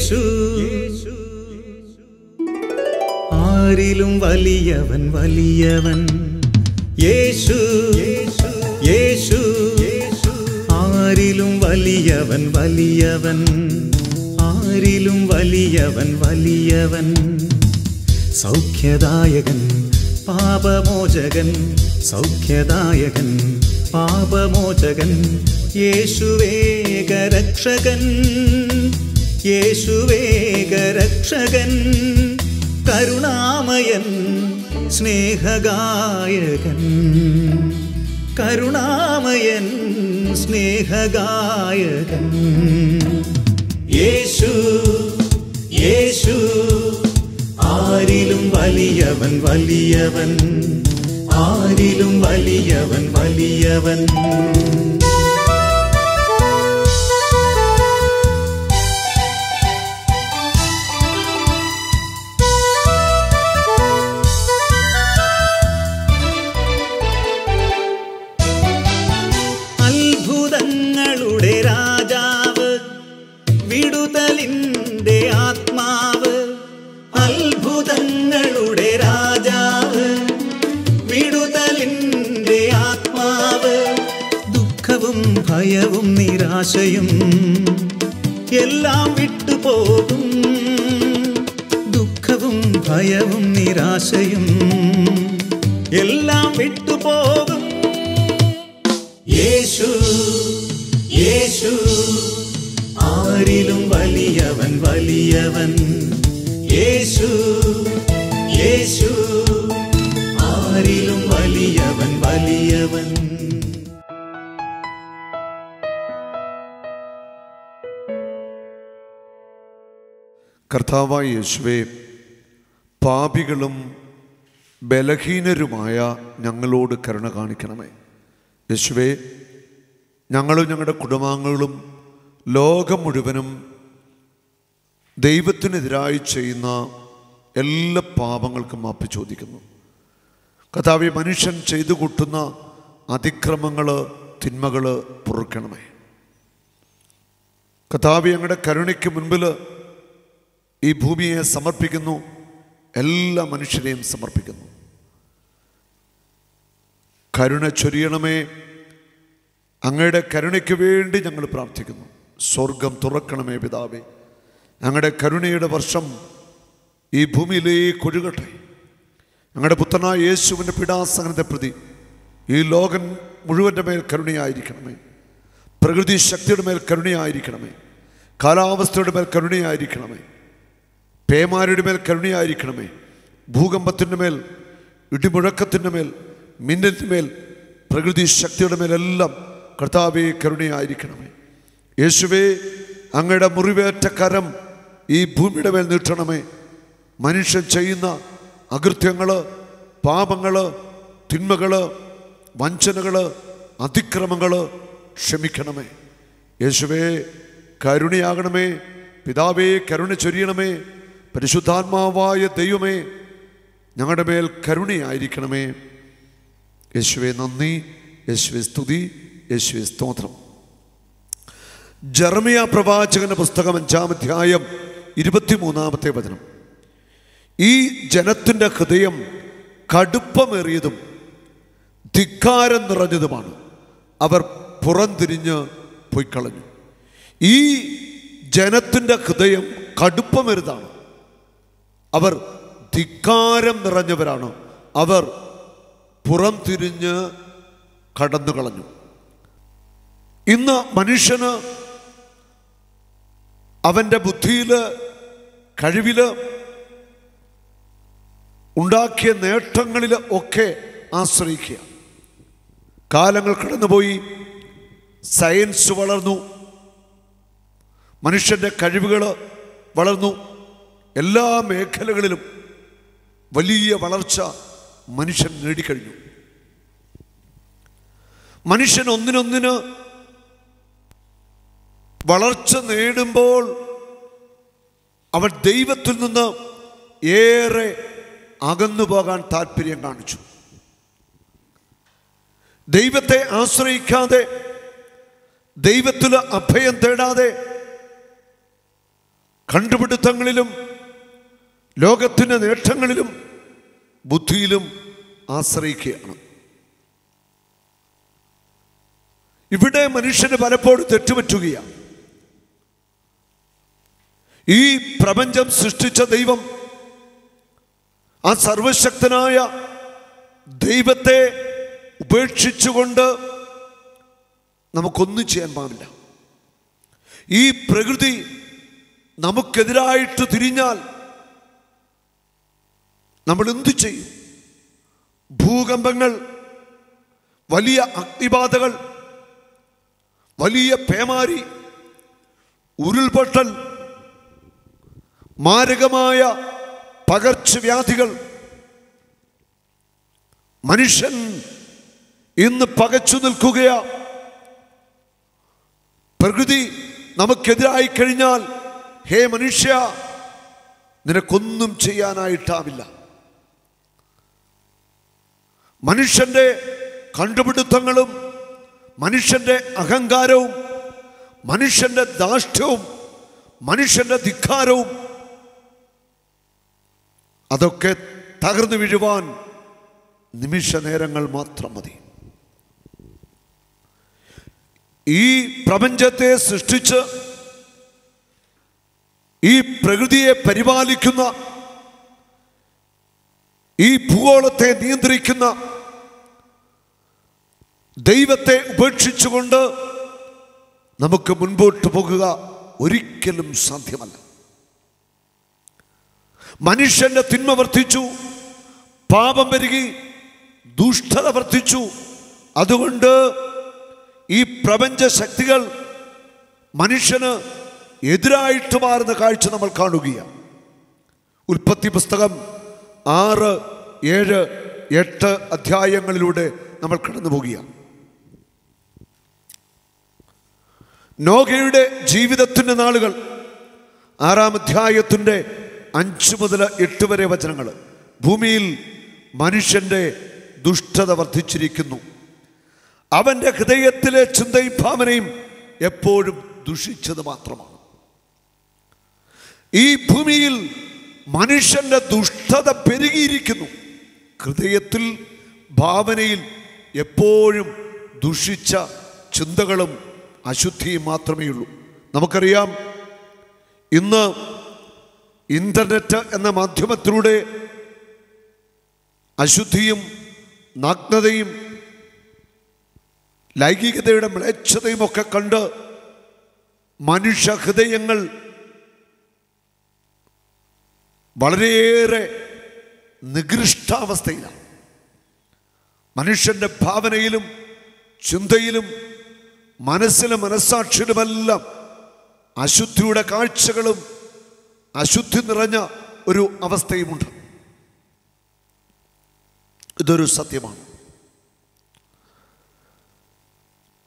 യേശു ആരിലും വലിയവൻ വലിയവൻ യേശു യേശു ആരിലും വലിയവൻ വലിയവൻ ആരിലും വലിയവൻ വലിയവൻ സൗഖ്യദായകൻ പാപമോചകൻ സൗഖ്യദായകൻ പാപമോചകൻ യേശുവേകരക്ഷകൻ യേശുവേകരക്ഷകൻ കരുണാമയൻ സ്നേഹഗായകൻ കരുണാമയൻ സ്നേഹഗായകൻ യേശു യേശു ആരിലും വലിയവൻ വലിയവൻ ആരിലും വലിയവൻ വലിയവൻ അത്ഭുതങ്ങളുടെ രാജാവ് വിടുതലിൻ്റെ ആത്മാവ് അത്ഭുതങ്ങളുടെ രാജാവ് വിടുതലിൻ്റെ ആത്മാവ് ദുഃഖവും ഭയവും നിരാശയും എല്ലാം വിട്ടുപോകും ദുഃഖവും ഭയവും നിരാശയും എല്ലാം വിട്ടുപോകും യേശു യേശു ആരിലും വലിയവൻ വലിയവൻ യേശു യേശു ആരിലും വലിയവൻ വലിയവൻ കർത്താവായ യേശുവേ, പാപികളും ബലഹീനരുമായ ഞങ്ങളോട് കരുണ കാണിക്കണമേ. യേശുവേ, ഞങ്ങളും ഞങ്ങളുടെ കുടുംബാംഗങ്ങളും ലോകം മുഴുവനും ദൈവത്തിനെതിരായി ചെയ്യുന്ന എല്ലാ പാപങ്ങൾക്കും മാപ്പ് ചോദിക്കുന്നു. കർത്താവേ, മനുഷ്യൻ ചെയ്തു കൂട്ടുന്ന അതിക്രമങ്ങൾ തിന്മകൾ പൊറുക്കണമേ. കർത്താവേ, ഞങ്ങളുടെ കരുണയ്ക്ക് മുൻപിൽ ഈ ഭൂമിയെ സമർപ്പിക്കുന്നു, എല്ലാ മനുഷ്യരെയും സമർപ്പിക്കുന്നു. കരുണ ചൊരിയണമേ. അങ്ങയുടെ കരുണയ്ക്ക് വേണ്ടി ഞങ്ങൾ പ്രാർത്ഥിക്കുന്നു. സ്വർഗം തുറക്കണമേ പിതാവേ. ഞങ്ങളുടെ കരുണയുടെ വർഷം ഈ ഭൂമിയിലേക്ക് ഒഴുകട്ടെ. ഞങ്ങളുടെ പുത്രനായ യേശുവിൻ്റെ പീഡാസഹനത്തെ പ്രതി ഈ ലോകം മുഴുവൻ്റെ മേൽ കരുണയായിരിക്കണമേ. പ്രകൃതി ശക്തിയുടെ മേൽ കരുണയായിരിക്കണമേ. കാലാവസ്ഥയുടെ മേൽ കരുണയായിരിക്കണമേ. പേമാരുടെ മേൽ കരുണയായിരിക്കണമേ. ഭൂകമ്പത്തിൻ്റെ മേൽ, ഇടിമുഴക്കത്തിൻ്റെ മേൽ, മിന്നലിൻ്റെ മേൽ, പ്രകൃതി ശക്തിയുടെ മേലെല്ലാം കർത്താവേ കരുണയായിരിക്കണമേ. യേശുവേ, അങ്ങയുടെ മുറിവേറ്റ കരം ഈ ഭൂമിയുടെ മേൽ നീട്ടണമേ. മനുഷ്യൻ ചെയ്യുന്ന അകൃത്യങ്ങൾ, പാപങ്ങൾ, തിന്മകൾ, വഞ്ചനകൾ, അതിക്രമങ്ങൾ ക്ഷമിക്കണമേ. യേശുവേ, കരുണയാകണമേ. പിതാവേ, കരുണ ചൊരിയണമേ. പരിശുദ്ധാത്മാവായ ദൈവമേ, ഞങ്ങളുടെ മേൽ കരുണയായിരിക്കണമേ. യേശുവേ നന്ദി, യേശുവേ സ്തുതി, യേശുവേ സ്തോത്രം. ജെറമ്യാ പ്രവാചകന്റെ പുസ്തകം 5-ാം അധ്യായം 23-ാമത്തെ വചനം. ഈ ജനത്തിൻ്റെ ഹൃദയം കടുപ്പമേറിയതും ധിക്കാരം നിറഞ്ഞതുമാണ്. അവർ പുറംതിരിഞ്ഞ് പോയിക്കളഞ്ഞു. ഈ ജനത്തിൻ്റെ ഹൃദയം കടുപ്പമേറിയതാണ്. അവർ ധിക്കാരം നിറഞ്ഞവരാണ്. അവർ പുറം തിരിഞ്ഞ് കടന്നു കളഞ്ഞു. ഇന്ന് മനുഷ്യന് അവൻ്റെ ബുദ്ധിയിൽ, കഴിവിൽ, ഉണ്ടാക്കിയ നേട്ടങ്ങളിൽ ഒക്കെ ആശ്രയിക്കുക. കാലങ്ങൾ കടന്നുപോയി, സയൻസ് വളർന്നു, മനുഷ്യൻ്റെ കഴിവുകൾ വളർന്നു. എല്ലാ മേഖലകളിലും വലിയ വളർച്ച മനുഷ്യൻ നേടിക്കഴിഞ്ഞു. മനുഷ്യൻ ഒന്നിനൊന്നിന് വളർച്ച നേടുമ്പോൾ അവൻ ദൈവത്തിൽ നിന്ന് ഏറെ അകന്നു പോകാൻ താല്പര്യം കാണിച്ചു. ദൈവത്തെ ആശ്രയിക്കാതെ, ദൈവത്തിൽ അഭയം തേടാതെ കണ്ടുപിടുത്തങ്ങളിലും ലോകത്തിൻ്റെ നേട്ടങ്ങളിലും ബുദ്ധിയിലും ആശ്രയിക്കുകയാണ്. ഇവിടെ മനുഷ്യന് പലപ്പോഴും തെറ്റുപറ്റുകയാണ്. ഈ പ്രപഞ്ചം സൃഷ്ടിച്ച ദൈവം, ആ സർവശക്തനായ ദൈവത്തെ ഉപേക്ഷിച്ചുകൊണ്ട് നമുക്കൊന്നും ചെയ്യാൻ പാടില്ല. ഈ പ്രകൃതി നമുക്കെതിരായിട്ട് തിരിഞ്ഞാൽ നമ്മൾ എന്തു ചെയ്യും? ഭൂകമ്പങ്ങൾ, വലിയ അഗ്നിബാധകൾ, വലിയ പേമാരി, ഉരുൾപൊട്ടൽ, മാരകമായ പകർച്ചവ്യാധികൾ. മനുഷ്യൻ ഇന്ന് പകച്ചു നിൽക്കുകയാ. പ്രകൃതി നമുക്കെതിരായി കഴിഞ്ഞാൽ, ഹേ മനുഷ്യ, നിനക്കൊന്നും ചെയ്യാനായിട്ടാവില്ല. മനുഷ്യന്റെ കണ്ടുപിടുത്തങ്ങളും മനുഷ്യന്റെ അഹങ്കാരവും മനുഷ്യന്റെ ധാർഷ്ട്യവും മനുഷ്യന്റെ ധിക്കാരവും അതൊക്കെ തകർന്നു വീഴുവാൻ നിമിഷ നേരങ്ങൾ മാത്രം മതി. ഈ പ്രപഞ്ചത്തെ സൃഷ്ടിച്ച് ഈ പ്രകൃതിയെ പരിപാലിക്കുന്ന, ഈ ഭൂഗോളത്തെ നിയന്ത്രിക്കുന്ന ദൈവത്തെ ഉപേക്ഷിച്ചുകൊണ്ട് നമുക്ക് മുൻപോട്ട് പോകുക ഒരിക്കലും സാധ്യമല്ല. മനുഷ്യന്റെ തിന്മ വർദ്ധിച്ചു, പാപം പെരുകി, ദുഷ്ടത വർദ്ധിച്ചു. അതുകൊണ്ട് ഈ പ്രപഞ്ച ശക്തികൾ മനുഷ്യന് എതിരായിട്ട് മാറുന്ന കാഴ്ച നമ്മൾ കാണുകയാണ്. ഉൽപ്പത്തി പുസ്തകം 6, 7, 8 അധ്യായങ്ങളിലൂടെ നമ്മൾ കടന്നു പോകുകയാണ്. നോഹയുടെ ജീവിതത്തിൻ്റെ നാളുകൾ 6-ാം അധ്യായത്തിൻ്റെ 5 മുതൽ 8 വരെ വചനങ്ങൾ. ഭൂമിയിൽ മനുഷ്യന്റെ ദുഷ്ടത വർദ്ധിച്ചിരിക്കുന്നു. അവൻ്റെ ഹൃദയത്തിലെ ചിന്തയും ഭാവനയും എപ്പോഴും ദുഷിച്ചത് മാത്രമാണ്. ഈ ഭൂമിയിൽ മനുഷ്യന്റെ ദുഷ്ടത പെരുകിയിരിക്കുന്നു. ഹൃദയത്തിൽ, ഭാവനയിൽ എപ്പോഴും ദുഷിച്ച ചിന്തകളും അശുദ്ധിയും മാത്രമേ ഉള്ളൂ. നമുക്കറിയാം, ഇന്ന് ഇന്റർനെറ്റ് എന്ന മാധ്യമത്തിലൂടെ അശുദ്ധിയും നഗ്നതയും ലൈംഗികതയുടെ മ്ലേച്ഛതയും ഒക്കെ കണ്ട് മനുഷ്യ ഹൃദയങ്ങൾ വളരെയേറെ നികൃഷ്ടാവസ്ഥയിലാണ്. മനുഷ്യന്റെ ഭാവനയിലും ചിന്തയിലും മനസ്സിലും മനസ്സാക്ഷിയിലുമെല്ലാം അശുദ്ധിയുടെ കാഴ്ചകളും അശുദ്ധി നിറഞ്ഞ ഒരു അവസ്ഥയുമുണ്ട്. ഇതൊരു സത്യമാണ്.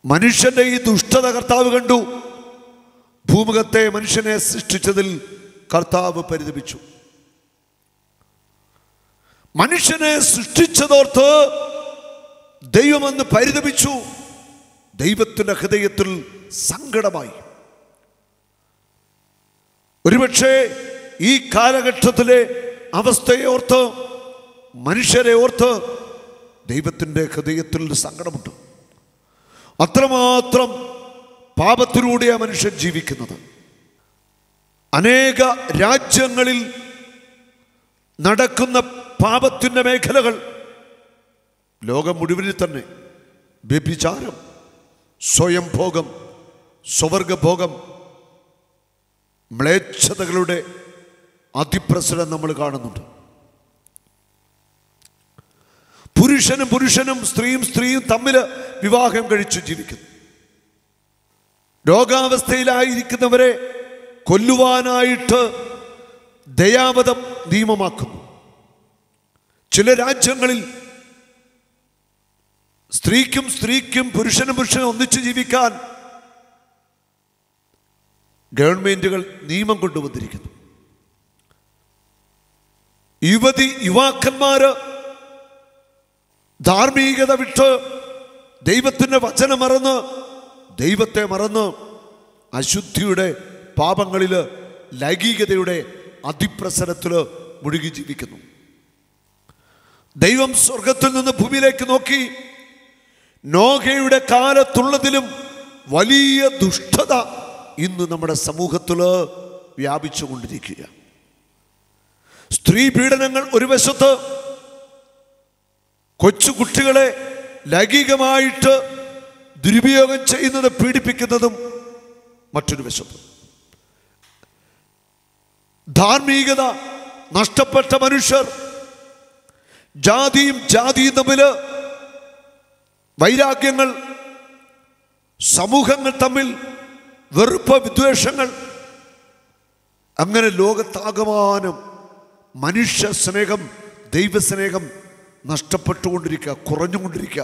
മനുഷ്യന്റെ ഈ ദുഷ്ടത കർത്താവ് കണ്ടു. ഭൂമുഖത്തെ മനുഷ്യനെ സൃഷ്ടിച്ചതിൽ കർത്താവ് പരിതപിച്ചു. മനുഷ്യനെ സൃഷ്ടിച്ചതോർത്ത് ദൈവമെന്ന് പരിതപിച്ചു. ദൈവത്തിൻ്റെ ഹൃദയത്തിൽ സങ്കടമായി. ഒരുപക്ഷെ ഈ കാലഘട്ടത്തിലെ അവസ്ഥയെ ഓർത്ത്, മനുഷ്യരെ ഓർത്ത് ദൈവത്തിൻ്റെ ഹൃദയത്തിൽ സങ്കടമുണ്ട്. അത്രമാത്രം പാപത്തിലൂടെയാണ് മനുഷ്യൻ ജീവിക്കുന്നത്. അനേക രാജ്യങ്ങളിൽ നടക്കുന്ന പാപത്തിൻ്റെ മേഖലകൾ, ലോകം മുഴുവനിൽ തന്നെ വ്യഭിചാരം, സ്വയംഭോഗം, സ്വവർഗഭോഗം, മ്ലേച്ഛതകളുടെ അതിപ്രസരം നമ്മൾ കാണുന്നുണ്ട്. പുരുഷനും സ്ത്രീയും തമ്മിൽ വിവാഹം കഴിച്ചു ജീവിക്കുന്നു. രോഗാവസ്ഥയിലായിരിക്കുന്നവരെ കൊല്ലുവാനായിട്ട് ദയാവധം നിയമമാക്കുന്നു. ചില രാജ്യങ്ങളിൽ സ്ത്രീക്കും പുരുഷനും ഒന്നിച്ചു ജീവിക്കാൻ ഗവൺമെന്റുകൾ നിയമം കൊണ്ടുവന്നിരിക്കുന്നു. യുവാക്കന്മാര് ധാർമ്മികത വിട്ട് ദൈവത്തിൻ്റെ വചനം മറന്ന്, ദൈവത്തെ മറന്ന് അശുദ്ധിയുടെ പാപങ്ങളിൽ ലൈംഗികതയുടെ അതിപ്രസരത്തിൽ മുഴുകി ജീവിക്കുന്നു. ദൈവം സ്വർഗത്തിൽ നിന്ന് ഭൂമിയിലേക്ക് നോക്കി നോഹയുടെ കാലത്തുള്ളതിലും വലിയ ദുഷ്ടത ഇന്ന് നമ്മുടെ സമൂഹത്തിൽ വ്യാപിച്ചുകൊണ്ടിരിക്കുക. സ്ത്രീ പീഡനങ്ങൾ ഒരു വശത്ത്, കൊച്ചുകുട്ടികളെ ലൈംഗികമായിട്ട് ദുരുപയോഗം ചെയ്യുന്നത്, പീഡിപ്പിക്കുന്നതും മറ്റൊരു വശത്ത്. ധാർമ്മികത നഷ്ടപ്പെട്ട മനുഷ്യർ, ജാതിയും തമ്മിൽ വൈരാഗ്യങ്ങൾ, സമൂഹങ്ങൾ തമ്മിൽ വെറുപ്പ്, വിദ്വേഷങ്ങൾ, അങ്ങനെ ലോകത്താകമാനം മനുഷ്യ സ്നേഹം, ദൈവസ്നേഹം നഷ്ടപ്പെട്ടുകൊണ്ടിരിക്കുക, കുറഞ്ഞുകൊണ്ടിരിക്കുക.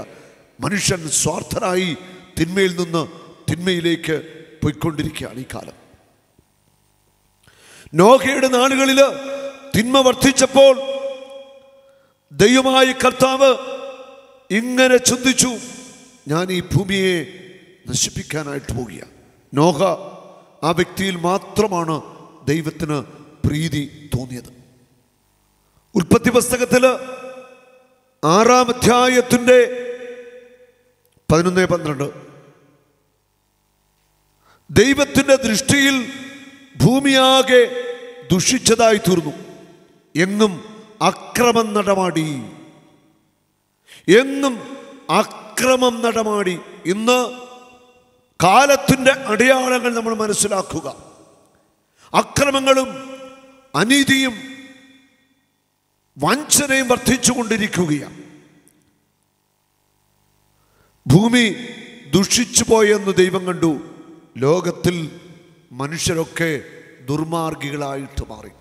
മനുഷ്യൻ സ്വാർത്ഥനായി തിന്മയിൽ നിന്ന് തിന്മയിലേക്ക് പോയിക്കൊണ്ടിരിക്കുകയാണ് ഈ കാലം. നോഹയുടെ നാളുകളിൽ തിന്മ വർദ്ധിച്ചപ്പോൾ ദൈവമായ കർത്താവ് ഇങ്ങനെ ചിന്തിച്ചു, ഞാൻ ഈ ഭൂമിയെ നശിപ്പിക്കാനായിട്ട് പോകുക. നോഹ ആ വ്യക്തിയിൽ മാത്രമാണ് ദൈവത്തിന് പ്രീതി തോന്നിയത്. ഉൽപ്പത്തി പുസ്തകത്തിൽ 6-ാം അധ്യായത്തിൻ്റെ 11-12 ദൈവത്തിൻ്റെ ദൃഷ്ടിയിൽ ഭൂമിയാകെ ദുഷിച്ചതായി തീർന്നു, എങ്ങും അക്രമം നടമാടി, എങ്ങും അക്രമം നടമാടി. ഇന്ന് കാലത്തിൻ്റെ അടയാളങ്ങൾ നമ്മൾ മനസ്സിലാക്കുക. അക്രമങ്ങളും അനീതിയും വഞ്ചനയും വർദ്ധിച്ചുകൊണ്ടിരിക്കുകയാണ്. ഭൂമി ദുഷിച്ചു പോയെന്ന് ദൈവം കണ്ടു. ലോകത്തിൽ മനുഷ്യരൊക്കെ ദുർമാർഗികളായിട്ട് മാറി.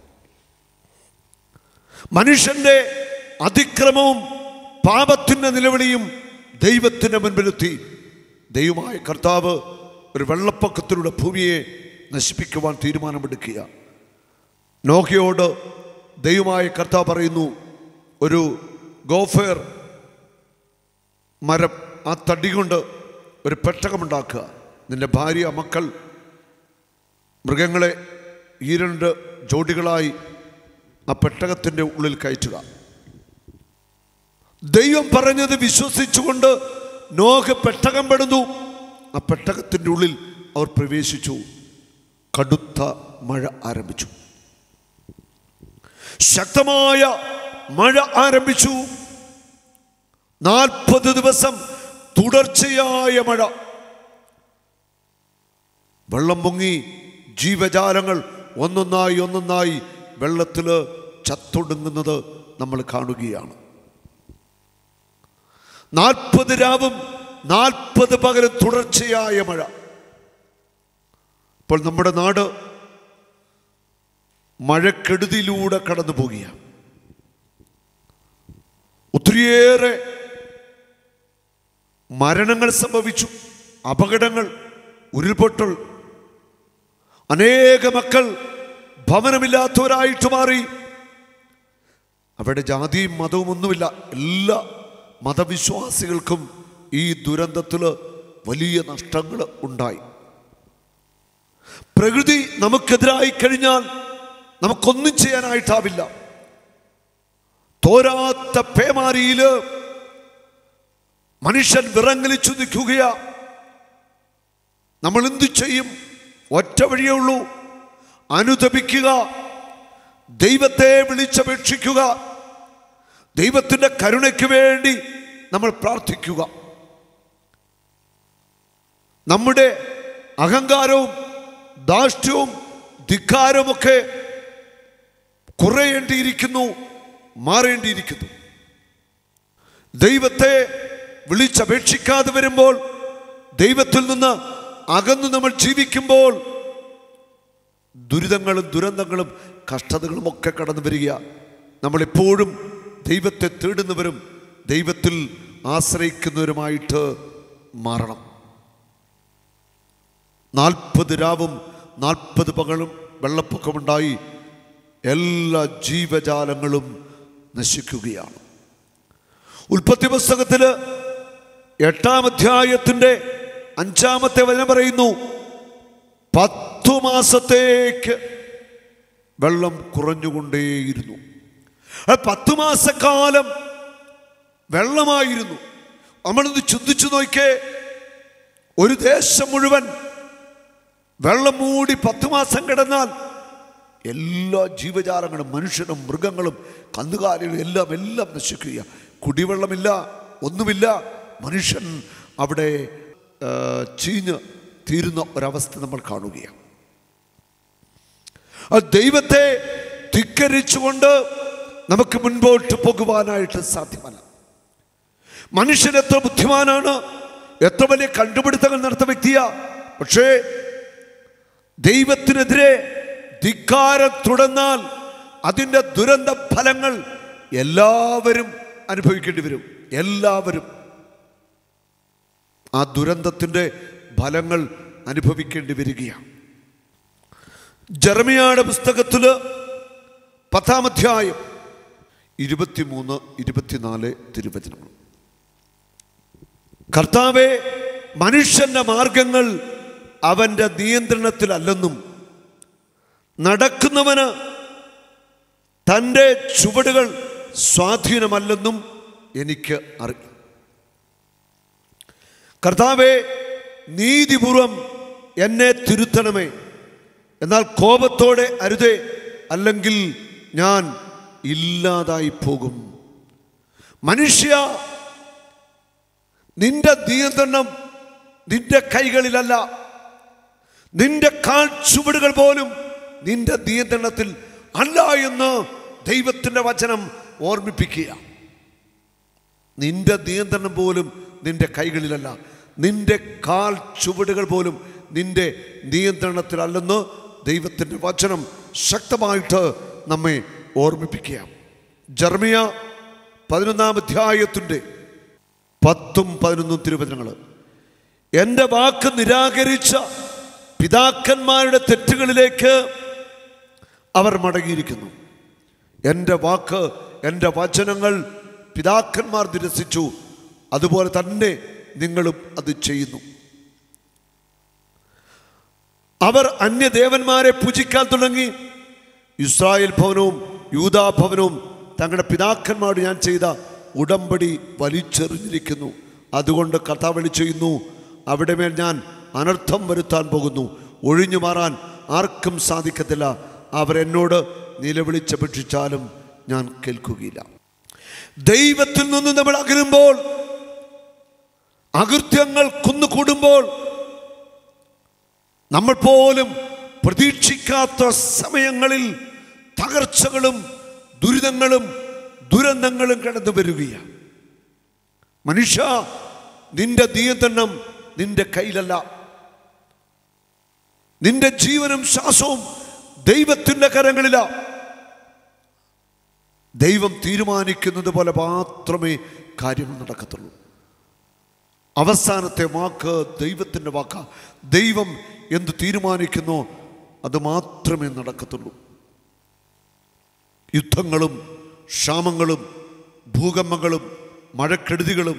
മനുഷ്യന്റെ അതിക്രമവും പാപത്തിൻ്റെ നിലവിളിയും ദൈവത്തിൻ്റെ മുൻപിലെത്തി. ദൈവമായ കർത്താവ് ഒരു വെള്ളപ്പൊക്കത്തിലൂടെ ഭൂമിയെ നശിപ്പിക്കുവാൻ തീരുമാനമെടുക്കുക. നോഹയോട് ദൈവമായ കർത്താവ് പറയുന്നു, ഒരു ഗോഫേർ മരം, ആ തടി കൊണ്ട് ഒരു പെട്ടകമുണ്ടാക്കുക. നിന്റെ ഭാര്യ, മക്കൾ, മൃഗങ്ങളെ 2 ജോഡികളായി ആ പെട്ടകത്തിൻ്റെ ഉള്ളിൽ കയറ്റുക. ദൈവം പറഞ്ഞത് വിശ്വസിച്ചുകൊണ്ട് നോഹ പെട്ടകം പെടുന്നു. ആ പെട്ടകത്തിൻ്റെ ഉള്ളിൽ അവർ പ്രവേശിച്ചു. കടുത്ത മഴ ആരംഭിച്ചു. ശക്തമായ മഴ ആരംഭിച്ചു. 40 ദിവസം തുടർച്ചയായ മഴ. വെള്ളം പൊങ്ങി ജീവജാലങ്ങൾ ഒന്നൊന്നായി വെള്ളത്തിൽ ചത്തൊടുങ്ങുന്നത് നമ്മൾ കാണുകയാണ്. 40 രാവും 40 പകലും തുടർച്ചയായ മഴ. ഇപ്പോൾ നമ്മുടെ നാട് മഴക്കെടുതിയിലൂടെ കടന്നു പോകുകയാണ്. ഒത്തിരിയേറെ മരണങ്ങൾ സംഭവിച്ചു, അപകടങ്ങൾ, ഉരുൾപൊട്ടൽ. അനേക മക്കൾ ഭവനമില്ലാത്തവരായിട്ട് മാറി. അവിടെ ജാതിയും മതവും ഒന്നുമില്ല. എല്ലാ മതവിശ്വാസികൾക്കും ഈ ദുരന്തത്തിൽ വലിയ നഷ്ടങ്ങൾ ഉണ്ടായി. പ്രകൃതി നമുക്കെതിരായി കഴിഞ്ഞാൽ നമുക്കൊന്നും ചെയ്യാനായിട്ടാവില്ല. തോരാത്ത പേമാരിയിൽ മനുഷ്യൻ വിറങ്ങലിച്ചു നിൽക്കുകയാ. നമ്മൾ എന്തു ചെയ്യും? ഒറ്റ വഴിയേ ഉള്ളൂ, അനുതപിക്കുക, ദൈവത്തെ വിളിച്ചപേക്ഷിക്കുക, ദൈവത്തിൻ്റെ കരുണയ്ക്ക് വേണ്ടി നമ്മൾ പ്രാർത്ഥിക്കുക. നമ്മുടെ അഹങ്കാരവും ധാർഷ്ട്യവും ധിക്കാരവുമൊക്കെ കുറയേണ്ടിയിരിക്കുന്നു, മാറേണ്ടിയിരിക്കുന്നു. ദൈവത്തെ വിളിച്ചപേക്ഷിക്കാതെ വരുമ്പോൾ, ദൈവത്തിൽ നിന്ന് അകന്നു നമ്മൾ ജീവിക്കുമ്പോൾ ദുരിതങ്ങളും ദുരന്തങ്ങളും കഷ്ടതകളും ഒക്കെ കടന്നു വരിക. നമ്മളെപ്പോഴും ദൈവത്തെ തേടുന്നവരും ദൈവത്തിൽ ആശ്രയിക്കുന്നവരുമായിട്ട് മാറണം. 40 രാവും 40 പകലും വെള്ളപ്പൊക്കമുണ്ടായി. എല്ലാ ജീവജാലങ്ങളും നശിക്കുകയാണ്. ഉൽപ്പത്തി പുസ്തകത്തിൽ 8-ാം അധ്യായത്തിൻ്റെ 5-ാമത്തെ വചനം പറയുന്നു, 10 മാസത്തേക്ക് വെള്ളം കുറഞ്ഞുകൊണ്ടേയിരുന്നു. 10 മാസക്കാലം വെള്ളമായിരുന്നു. നമ്മളൊന്ന് ചിന്തിച്ചു നോക്കേ, ഒരു ദേശം മുഴുവൻ വെള്ളം മൂടി 10 മാസം കിടന്നാൽ എല്ലാ ജീവജാലങ്ങളും, മനുഷ്യരും മൃഗങ്ങളും കന്നുകാലികളും എല്ലാം നശിക്കുക. കുടിവെള്ളമില്ല, ഒന്നുമില്ല. മനുഷ്യൻ അവിടെ ചീഞ്ഞ് തീരുന്ന ഒരവസ്ഥ നമ്മൾ കാണുകയാണ്. ആ ദൈവത്തെ ധിക്കരിച്ചുകൊണ്ട് നമുക്ക് മുൻപോട്ട് പോകുവാനായിട്ട് സാധ്യമല്ല. മനുഷ്യൻ എത്ര ബുദ്ധിമാനാണ്, എത്ര വലിയ കണ്ടുപിടുത്തങ്ങൾ നടത്തിയ വ്യക്തിയാ. പക്ഷേ ദൈവത്തിനെതിരെ ധിക്കാരം തുടർന്നാൽ അതിൻ്റെ ദുരന്ത ഫലങ്ങൾ എല്ലാവരും അനുഭവിക്കേണ്ടി വരും. എല്ലാവരും ആ ദുരന്തത്തിൻ്റെ ഫലങ്ങൾ അനുഭവിക്കേണ്ടി വരികയാണ്. ജെറമ്യായുടെ പുസ്തകത്തിൽ 10-ാം അധ്യായം 23-24 തിരുവചനങ്ങൾ. കർത്താവേ, മനുഷ്യന്റെ മാർഗങ്ങൾ അവൻ്റെ നിയന്ത്രണത്തിലല്ലെന്നും നടക്കുന്നവന് തൻ്റെ ചുവടുകൾ സ്വാധീനമല്ലെന്നും എനിക്ക് അറിയാം. കർത്താവേ, നീതിപൂർവം എന്നെ തിരുത്തണമേ, എന്നാൽ കോപത്തോടെ അരുതേ, അല്ലെങ്കിൽ ഞാൻ ഇല്ലാതായി പോകും. മനുഷ്യ, നിന്റെ നിയന്ത്രണം നിന്റെ കൈകളിലല്ല. നിന്റെ കാൽ ചുവടുകൾ പോലും നിന്റെ നിയന്ത്രണത്തിൽ അല്ല എന്ന് ദൈവത്തിൻ്റെ വചനം ഓർമ്മിപ്പിക്കുക. നിന്റെ നിയന്ത്രണം പോലും നിന്റെ കൈകളിലല്ല. നിന്റെ കാൽ ചുവടുകൾ പോലും നിന്റെ നിയന്ത്രണത്തിലല്ലെന്ന് ദൈവത്തിൻ്റെ വചനം ശക്തമായിട്ട് നമ്മെ ഓർമ്മിപ്പിക്കുക. ജെറമ്യ 11-ാം അധ്യായത്തിൻ്റെ 10-11 തിരുവചനങ്ങൾ. എൻ്റെ വാക്ക് നിരാകരിച്ച പിതാക്കന്മാരുടെ തെറ്റുകളിലേക്ക് അവർ മടങ്ങിയിരിക്കുന്നു. എൻ്റെ വാക്ക്, എൻ്റെ വചനങ്ങൾ പിതാക്കന്മാർ നിരസിച്ചു, അതുപോലെ തന്നെ നിങ്ങളും അത് ചെയ്യുന്നു. അവർ അന്യദേവന്മാരെ പൂജിക്കാൻ തുടങ്ങി. ഇസ്രായേൽ ഭവനവും യൂദാ ഭവനവും തങ്ങളുടെ പിതാക്കന്മാരോട് ഞാൻ ചെയ്ത ഉടമ്പടി വലിച്ചെറിഞ്ഞിരിക്കുന്നു. അതുകൊണ്ട് കർത്താവ് വിളി ചെയ്യുന്നു, അവിടെ മേൽ ഞാൻ അനർത്ഥം വരുത്താൻ പോകുന്നു. ഒഴിഞ്ഞു മാറാൻ ആർക്കും സാധിക്കത്തില്ല. അവരെന്നോട് നിലവിളിച്ചപേക്ഷിച്ചാലും ഞാൻ കേൾക്കുകയില്ല. ദൈവത്തിൽ നിന്ന് നമ്മൾ അകലുമ്പോൾ, അകൃത്യങ്ങൾ കുന്നുകൂടുമ്പോൾ, നമ്മൾ പോലും പ്രതീക്ഷിക്കാത്ത സമയങ്ങളിൽ തകർച്ചകളും ദുരിതങ്ങളും ദുരന്തങ്ങളും കടന്നു വരികയാണ്. മനുഷ്യ, നിന്റെ നിയന്ത്രണം നിന്റെ കയ്യിലല്ല. നിന്റെ ജീവനും ശ്വാസവും ദൈവത്തിൻ്റെ കരങ്ങളിലാ. ദൈവം തീരുമാനിക്കുന്നത് പോലെ മാത്രമേ കാര്യങ്ങൾ നടക്കത്തുള്ളൂ. അവസാനത്തെ വാക്ക് ദൈവത്തിൻ്റെ വാക്കാ. ദൈവം എന്ത് തീരുമാനിക്കുന്നോ അത് മാത്രമേ നടക്കത്തുള്ളൂ. യുദ്ധങ്ങളും ക്ഷാമങ്ങളും ഭൂകമ്പങ്ങളും മഴക്കെടുതികളും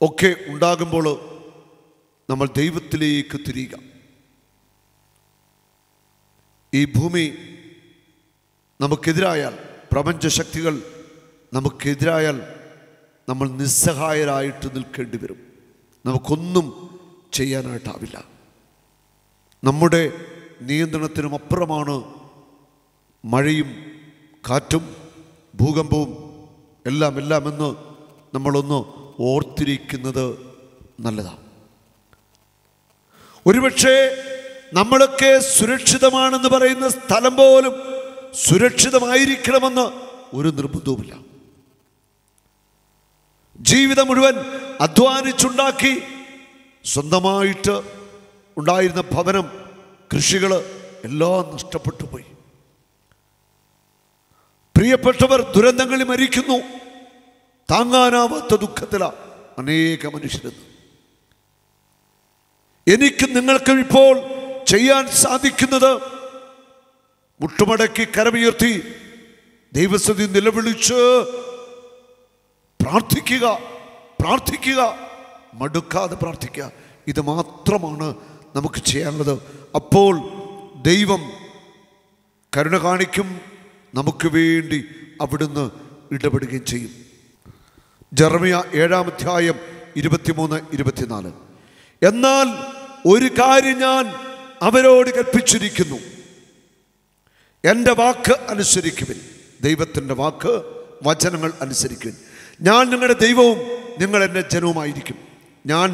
ഒക്കെ ഉണ്ടാകുമ്പോൾ നമ്മൾ ദൈവത്തിലേക്ക് തിരിയുക. ഈ ഭൂമി നമുക്കെതിരായാൽ, പ്രപഞ്ചശക്തികൾ നമുക്കെതിരായാൽ നമ്മൾ നിസ്സഹായരായിട്ട് നിൽക്കേണ്ടി വരും. നമുക്കൊന്നും ചെയ്യാനായിട്ടാവില്ല. നമ്മുടെ നിയന്ത്രണത്തിനും അപ്പുറമാണ് മഴയും കാറ്റും ഭൂകമ്പവും എല്ലാമെന്ന് നമ്മളൊന്ന് ഓർത്തിരിക്കുന്നത് നല്ലതാണ്. ഒരുപക്ഷെ നമ്മളൊക്കെ സുരക്ഷിതമാണെന്ന് പറയുന്ന സ്ഥലം പോലും സുരക്ഷിതമായിരിക്കണമെന്ന് ഒരു നിർബന്ധവുമില്ല. ജീവിതം മുഴുവൻ അധ്വാനിച്ചുണ്ടാക്കി സ്വന്തമായിട്ട് ഉണ്ടായിരുന്ന ഭവനം, കൃഷികൾ എല്ലാം നഷ്ടപ്പെട്ടു പോയി. പ്രിയപ്പെട്ടവർ ദുരന്തങ്ങളിൽ മരിക്കുന്നു. താങ്ങാനാവാത്ത ദുഃഖത്തിലാണ് അനേക മനുഷ്യരെന്ന്. എനിക്കും നിങ്ങൾക്കും ഇപ്പോൾ ചെയ്യാൻ സാധിക്കുന്നത് മുട്ടുമടക്കി കരമുയർത്തി ദൈവസന്നിധി നിലവിളിച്ച് പ്രാർത്ഥിക്കുക, മടുക്കാതെ പ്രാർത്ഥിക്കുക. ഇത് മാത്രമാണ് നമുക്ക് ചെയ്യാനുള്ളത്. അപ്പോൾ ദൈവം കരുണ കാണിക്കും, നമുക്ക് വേണ്ടി അവിടുന്ന് ഇടപെടുകയും ചെയ്യും. ജെറമ്യാ 7-ാം അധ്യായം 23-24. എന്നാൽ ഒരു കാര്യം ഞാൻ അവരോട് കൽപ്പിച്ചിരിക്കുന്നു, എൻ്റെ വാക്ക് അനുസരിക്കുവിൻ. ദൈവത്തിൻ്റെ വാക്ക്, വചനങ്ങൾ അനുസരിക്കുവിൻ. ഞാൻ നിങ്ങളുടെ ദൈവവും നിങ്ങൾ എൻ്റെ ജനവുമായിരിക്കും. ഞാൻ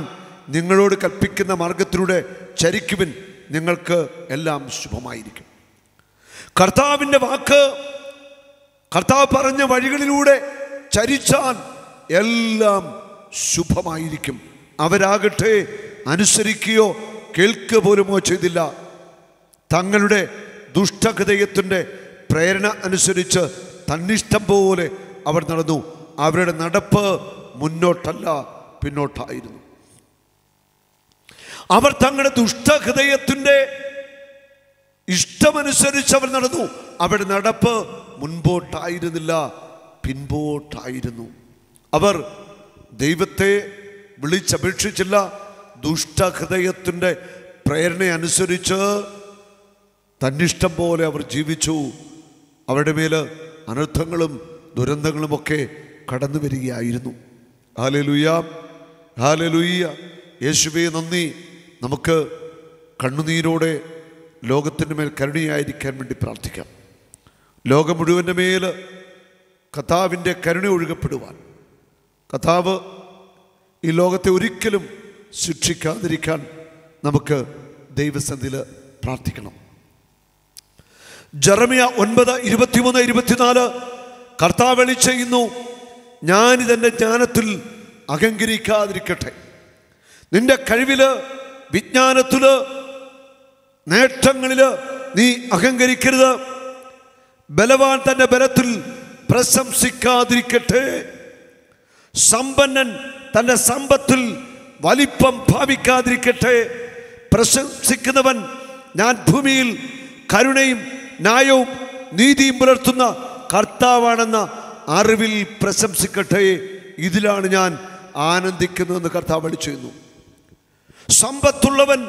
നിങ്ങളോട് കൽപ്പിക്കുന്ന മാർഗത്തിലൂടെ ചരിക്കുവിൻ, നിങ്ങൾക്ക് എല്ലാം ശുഭമായിരിക്കും. കർത്താവിൻ്റെ വാക്ക്, കർത്താവ് പറഞ്ഞ വഴികളിലൂടെ ചരിച്ചാൽ എല്ലാം ശുഭമായിരിക്കും. അവരാകട്ടെ അനുസരിക്കുകയോ കേൾക്കുക പോലുമോ ചെയ്തില്ല. തങ്ങളുടെ ദുഷ്ടഹൃദയത്തിൻ്റെ പ്രേരണ അനുസരിച്ച് തന്നിഷ്ടം പോലെ അവർ നടന്നു. അവരുടെ നടപ്പ് മുന്നോട്ടല്ല, പിന്നോട്ടായിരുന്നു. അവർ തങ്ങളുടെ ദുഷ്ടഹൃദയത്തിൻ്റെ ഇഷ്ടമനുസരിച്ച് അവർ നടന്നു. അവരുടെ നടപ്പ് മുൻപോട്ടായിരുന്നില്ല, പിൻപോട്ടായിരുന്നു. അവർ ദൈവത്തെ വിളിച്ചപേക്ഷിച്ചില്ല. ദുഷ്ടഹൃദയത്തിൻ്റെ പ്രേരണ അനുസരിച്ച് തന്നിഷ്ടം പോലെ അവർ ജീവിച്ചു. അവരുടെ മേൽ അനർത്ഥങ്ങളും ദുരന്തങ്ങളുമൊക്കെ കടന്നു വരികയായിരുന്നു. Hallelujah, hallelujah. യേശുവേ നന്ദി. നമുക്ക് കണ്ണുനീരോടെ ലോകത്തിൻ്റെ മേൽ കരുണയായിരിക്കാൻ വേണ്ടി പ്രാർത്ഥിക്കാം. ലോകം മുഴുവൻ്റെ മേൽ കർത്താവിൻ്റെ കരുണ ഒഴുകപ്പെടുവാൻ, കർത്താവ് ഈ ലോകത്തെ ഒരിക്കലും ശിക്ഷിക്കാതിരിക്കാൻ നമുക്ക് ദൈവസന്നിധിയിൽ പ്രാർത്ഥിക്കണം. ജെറമ്യാ 9:23-24 കർത്താവ് അരുളി ചെയ്യുന്നു, ഞാനിതെൻ്റെ ജ്ഞാനത്തിൽ അഹങ്കരിക്കാതിരിക്കട്ടെ. നിന്റെ കഴിവില്, വിജ്ഞാനത്തില്, നേട്ടങ്ങളില് നീ അഹങ്കരിക്കരുത്. ബലവാൻ തൻ്റെ ബലത്തിൽ പ്രശംസിക്കാതിരിക്കട്ടെ. സമ്പന്നൻ തൻ്റെ സമ്പത്തിൽ വലിപ്പം ഭാവിക്കാതിരിക്കട്ടെ. പ്രശംസിക്കുന്നവൻ ഞാൻ ഭൂമിയിൽ കരുണയും ന്യായവും നീതിയും പുലർത്തുന്ന കർത്താവാണെന്ന അറിവിൽ പ്രശംസിക്കട്ടെ. ഇതിലാണ് ഞാൻ ആനന്ദിക്കുന്നതെന്ന് കർത്താവ് അരുളി ചെയ്യുന്നു. സമ്പത്തുള്ളവൻ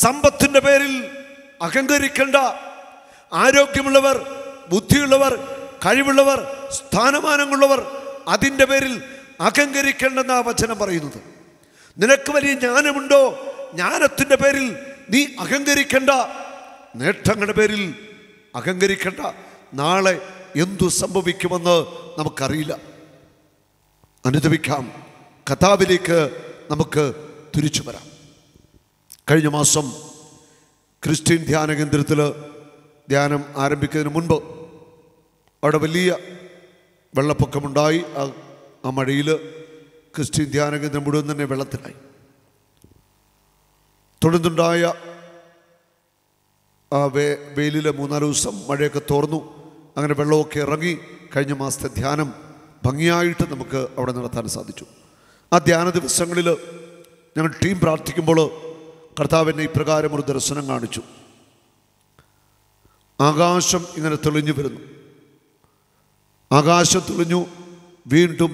സമ്പത്തിൻ്റെ പേരിൽ അഹങ്കരിക്കേണ്ട. ആരോഗ്യമുള്ളവർ, ബുദ്ധിയുള്ളവർ, കഴിവുള്ളവർ, സ്ഥാനമാനങ്ങളുള്ളവർ അതിൻ്റെ പേരിൽ അഹങ്കരിക്കേണ്ടെന്ന വചനം പറയുന്നത്. നിനക്ക് വലിയ ജ്ഞാനമുണ്ടോ? ജ്ഞാനത്തിൻ്റെ പേരിൽ നീ അഹങ്കരിക്കേണ്ട. നേട്ടങ്ങളുടെ പേരിൽ അഹങ്കരിക്കേണ്ട. നാളെ എന്തു സംഭവിക്കുമെന്ന് നമുക്കറിയില്ല. അനുദപിക്കാം. കർത്താവിലേക്ക് നമുക്ക് തിരിച്ചു വരാം. കഴിഞ്ഞ മാസം ക്രിസ്ത്യൻ ധ്യാന കേന്ദ്രത്തിൽ ധ്യാനം ആരംഭിക്കുന്നതിന് മുൻപ് അവിടെ വലിയ വെള്ളപ്പൊക്കമുണ്ടായി. ആ മഴയിൽ ക്രിസ്ത്യൻ ധ്യാന കേന്ദ്രം മുഴുവൻ തന്നെ വെള്ളത്തിലായി. തുടർന്നുണ്ടായ ആ വെയിലിൽ 3-4 ദിവസം മഴയൊക്കെ തോർന്നു. അങ്ങനെ വെള്ളമൊക്കെ ഇറങ്ങി കഴിഞ്ഞ മാസത്തെ ധ്യാനം ഭംഗിയായിട്ട് നമുക്ക് അവിടെ നടത്താൻ സാധിച്ചു. ആ ധ്യാന ദിവസങ്ങളിൽ ഞങ്ങൾ ടീം പ്രാർത്ഥിക്കുമ്പോൾ കർത്താവിനെ ഇപ്രകാരം ഒരു ദർശനം കാണിച്ചു. ആകാശം ഇങ്ങനെ തെളിഞ്ഞു വരുന്നു. ആകാശം തെളിഞ്ഞു, വീണ്ടും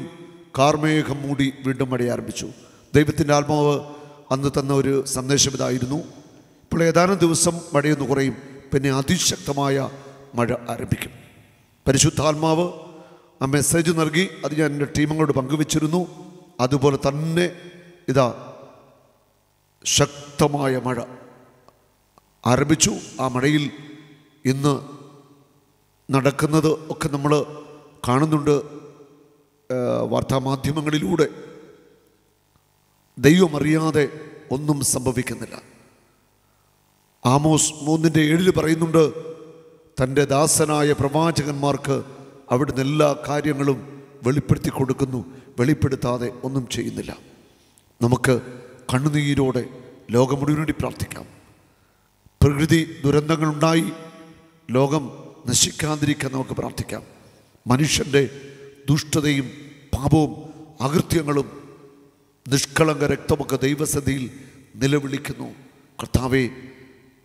കാർമേഘം മൂടി, വീണ്ടും മഴ ആരംഭിച്ചു. ദൈവത്തിൻ്റെ ആത്മാവ് അന്ന് തന്ന ഒരു സന്ദേശം ഇതായിരുന്നു: ഇപ്പോൾ ഏതാനും ദിവസം മഴയൊന്ന് കുറയും, പിന്നെ അതിശക്തമായ മഴ ആരംഭിക്കും. പരിശുദ്ധാത്മാവ് ആ മെസ്സേജ് നൽകി. അത് ഞാൻ എൻ്റെ ടീമുകളോട് പങ്കുവച്ചിരുന്നു. അതുപോലെ തന്നെ ഇതാ ശക്തമായ മഴ ആരംഭിച്ചു. ആ മഴയിൽ ഇന്ന് നടക്കുന്നത് ഒക്കെ നമ്മൾ കാണുന്നുണ്ട് വാർത്താമാധ്യമങ്ങളിലൂടെ. ദൈവമറിയാതെ ഒന്നും സംഭവിക്കുന്നില്ല. ആമോസ് 3:7 പറയുന്നുണ്ട്, തൻ്റെ ദാസനായ പ്രവാചകന്മാർക്ക് അവിടുന്ന് എല്ലാ കാര്യങ്ങളും വെളിപ്പെടുത്തി കൊടുക്കുന്നു, വെളിപ്പെടുത്താതെ ഒന്നും ചെയ്യുന്നില്ല. നമുക്ക് കണ്ണുനീരോടെ ലോകം മുഴുവൻ വേണ്ടി പ്രാർത്ഥിക്കാം. പ്രകൃതി ദുരന്തങ്ങളുണ്ടായി ലോകം നശിക്കാതിരിക്കാൻ നമുക്ക് പ്രാർത്ഥിക്കാം. മനുഷ്യൻ്റെ ദുഷ്ടതയും പാപവും അകൃത്യങ്ങളും നിഷ്കളങ്ക രക്തമൊക്കെ ദൈവസന്നിധിയിൽ നിലവിളിക്കുന്നു. കർത്താവേ,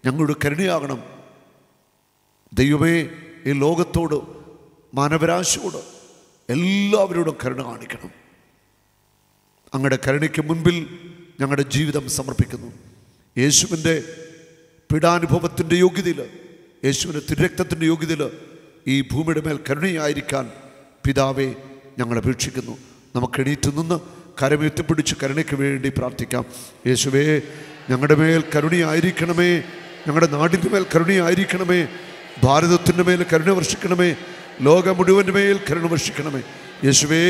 ഞങ്ങളുടെ കരുണയാകണം. ദൈവമേ, ഈ ലോകത്തോട്, മാനവരാശിയോട്, എല്ലാവരോടും കരുണ കാണിക്കണം. അങ്ങയുടെ കരുണയ്ക്ക് മുൻപിൽ ഞങ്ങളുടെ ജീവിതം സമർപ്പിക്കുന്നു. യേശുവിൻ്റെ പീഡാനുഭവത്തിൻ്റെ യോഗ്യതയിൽ യേശുവിൻ്റെ തിരുരക്തത്തിൻ്റെ യോഗ്യതയിൽ ഈ ഭൂമിയുടെ മേൽ കരുണയായിരിക്കാൻ പിതാവേ ഞങ്ങൾ അപേക്ഷിക്കുന്നു. നമുക്ക് എണീറ്റ് നിന്ന് കരമെത്തിപ്പിടിച്ച് കരുണയ്ക്ക് വേണ്ടി പ്രാർത്ഥിക്കാം. യേശുവേ, ഞങ്ങളുടെ മേൽ കരുണയായിരിക്കണമേ, ഞങ്ങളുടെ നാടിൻ്റെ മേൽ കരുണയായിരിക്കണമേ, ഭാരതത്തിൻ്റെ മേൽ കരുണ വർഷിക്കണമേ, ലോകം മുഴുവൻ്റെ മേൽ കരുണ വർഷിക്കണമേ. യേശുവേ,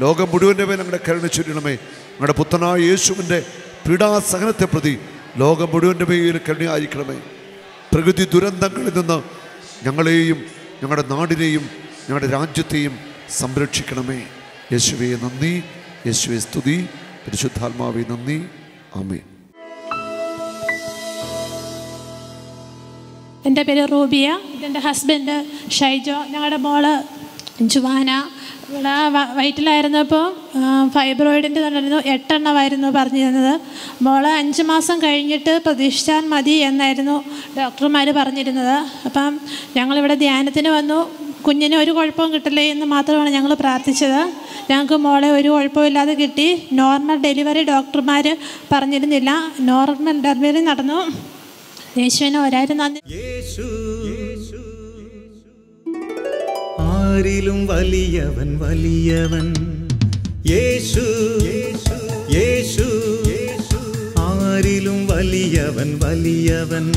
ലോകം മുഴുവൻ്റെ മേൽ ഞങ്ങളുടെ കരുണ ചൊരിയണമേ. ഞങ്ങളുടെ പുത്രനായ യേശുവിൻ്റെ പീഡാസഹനത്തെ പ്രതി ലോകം മുഴുവൻ്റെ മേൽ കരുണയായിരിക്കണമേ. പ്രകൃതി ദുരന്തങ്ങളിൽ നിന്ന് ഞങ്ങളെയും ഞങ്ങളുടെ നാടിനെയും ഞങ്ങളുടെ രാജ്യത്തെയും സംരക്ഷിക്കണമേ. യേശുവേ നന്ദി, യേശുവേ സ്തുതി, പരിശുദ്ധാത്മാവേ നന്ദി. ആമേൻ. എൻ്റെ പേര് റൂബിയ, ഇതെൻ്റെ ഹസ്ബൻഡ് ഷൈജോ. ഞങ്ങളുടെ മോള് ജുവാന. ഇവിടെ വയറ്റിലായിരുന്നപ്പോൾ ഫൈബ്രോയിഡിൻ്റെ തന്നിരുന്നു, 8 എണ്ണമായിരുന്നു പറഞ്ഞിരുന്നത്. മോള് 5 മാസം കഴിഞ്ഞിട്ട് പ്രതീക്ഷിച്ചാൽ മതി എന്നായിരുന്നു ഡോക്ടർമാർ പറഞ്ഞിരുന്നത്. അപ്പം ഞങ്ങളിവിടെ ധ്യാനത്തിന് വന്നു. കുഞ്ഞിന് ഒരു കുഴപ്പവും കിട്ടില്ലേ എന്ന് മാത്രമാണ് ഞങ്ങൾ പ്രാർത്ഥിച്ചത്. ഞങ്ങൾക്ക് മോളെ ഒരു കുഴപ്പമില്ലാതെ കിട്ടി. നോർമൽ ഡെലിവറി ഡോക്ടർമാർ പറഞ്ഞിരുന്നില്ല. നോർമൽ ഡെലിവറി നടന്നു. യേശുവിന് ഒരായിരം നന്ദി. ആരിലും വലിയവൻ വലിയവൻ യേശു, യേശു. ആരിലും വലിയവൻ വലിയവൻ,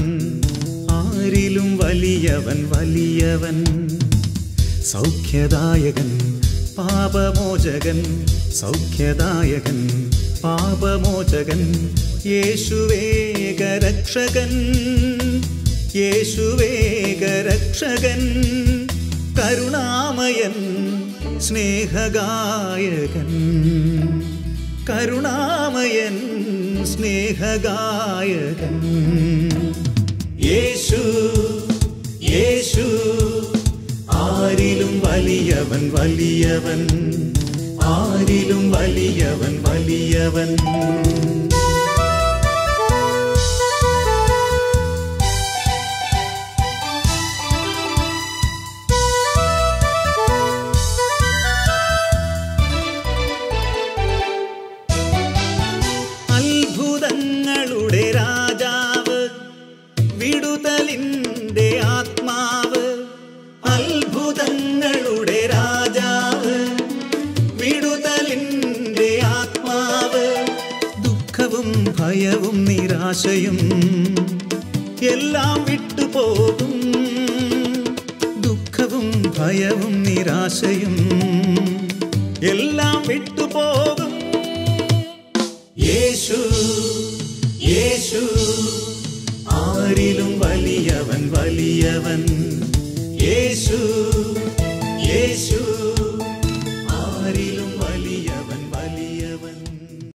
ആരിലും വലിയവൻ വലിയവൻ. സൗഖ്യദായകൻ പാപമോചകൻ, സൗഖ്യദായകൻ പാപമോചകൻ. യേശുവേകരക്ഷകൻ, യേശുവേകരക്ഷകൻ. കരുണാമയൻ സ്നേഹഗായകൻ, കരുണാമയൻ സ്നേഹഗായകൻ. യേശു, യേശു. ആരിലും വലിയവൻ വലിയവൻ, ആരിലും വലിയവൻ വലിയവൻ. അത്ഭുതങ്ങളുടെ രാജാവ്, വിടുതലിൻ്റെ ആത്മാവ്. അത്ഭുതങ്ങളുടെ രാജാവ്, വിടുതലിൻ്റെ ആത്മാവ്. ദുഃഖവും ഭയവും നിരാശയും എല്ലാം വിട്ടുപോകും. ദുഃഖവും ഭയവും നിരാശയും എല്ലാം വിട്ടുപോകും. യേശു, യേശു. ആരിലും വലിയവൻ വലിയവൻ യേശു, യേശു.